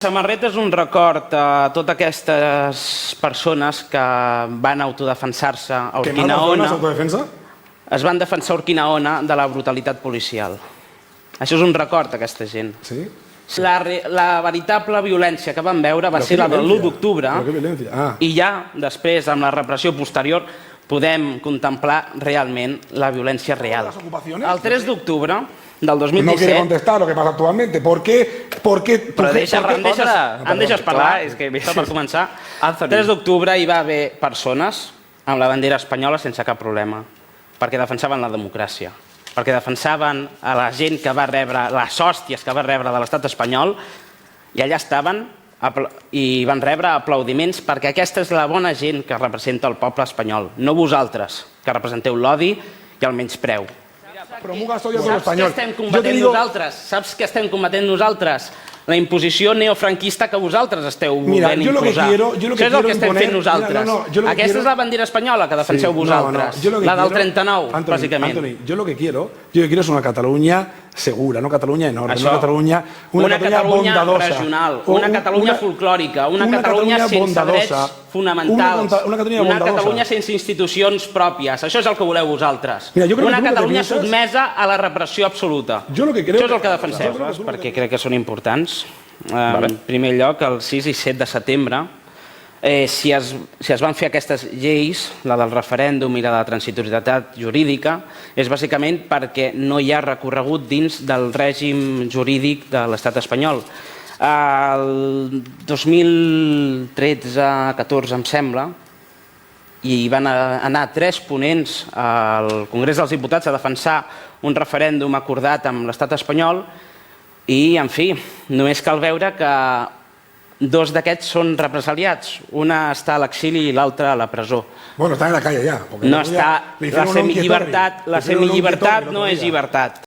La samarreta és un record a totes aquestes persones que van autodefensar-se a Urquinaona. Es van defensar a Urquinaona de la brutalitat policial. Això és un record a aquesta gent. Sí? La veritable violència que vam veure va ser la de l'1 d'octubre i ja després, amb la repressió posterior, podem contemplar realment la violència real. El 3 d'octubre del 2017... No quiere contestar lo que pasa actualmente. ¿Por qué? Però em deixes parlar, és que per començar. El 3 d'octubre hi va haver persones amb la bandera espanyola sense cap problema, perquè defensaven la democràcia, perquè defensaven a la gent que va rebre les hòsties que va rebre de l'estat espanyol, i allà estaven i van rebre aplaudiments, perquè aquesta és la bona gent que representa el poble espanyol, no vosaltres, que representeu l'odi i el menyspreu. Saps què estem combatent nosaltres? Saps què estem combatent nosaltres? La imposició neofranquista que vosaltres esteu volent imposar. Això és el que estem fent nosaltres. Aquesta és la bandera espanyola que defenseu vosaltres. La del 39, bàsicament. Antoni, yo lo que quiero es una Catalunya segura, no Catalunya enorme, una Catalunya regional, una Catalunya folclòrica, una Catalunya sense drets fonamentals, una Catalunya sense institucions pròpies. Això és el que voleu vosaltres. Una Catalunya sotmesa a la repressió absoluta. Això és el que defenseu, perquè crec que són importants. En primer lloc, el 6 i 7 de setembre, si es van fer aquestes lleis, la del referèndum i la de la transitorietat jurídica, és bàsicament perquè no hi ha recorregut dins del règim jurídic de l'estat espanyol. El 2013-14, em sembla, hi van anar 3 ponents al Congrés dels Diputats a defensar un referèndum acordat amb l'estat espanyol i, en fi, només cal veure que 2 d'aquests són represaliats. Una està a l'exili i l'altra a la presó. Bueno, està en la calle ja. No està... La semillibertat no és llibertat.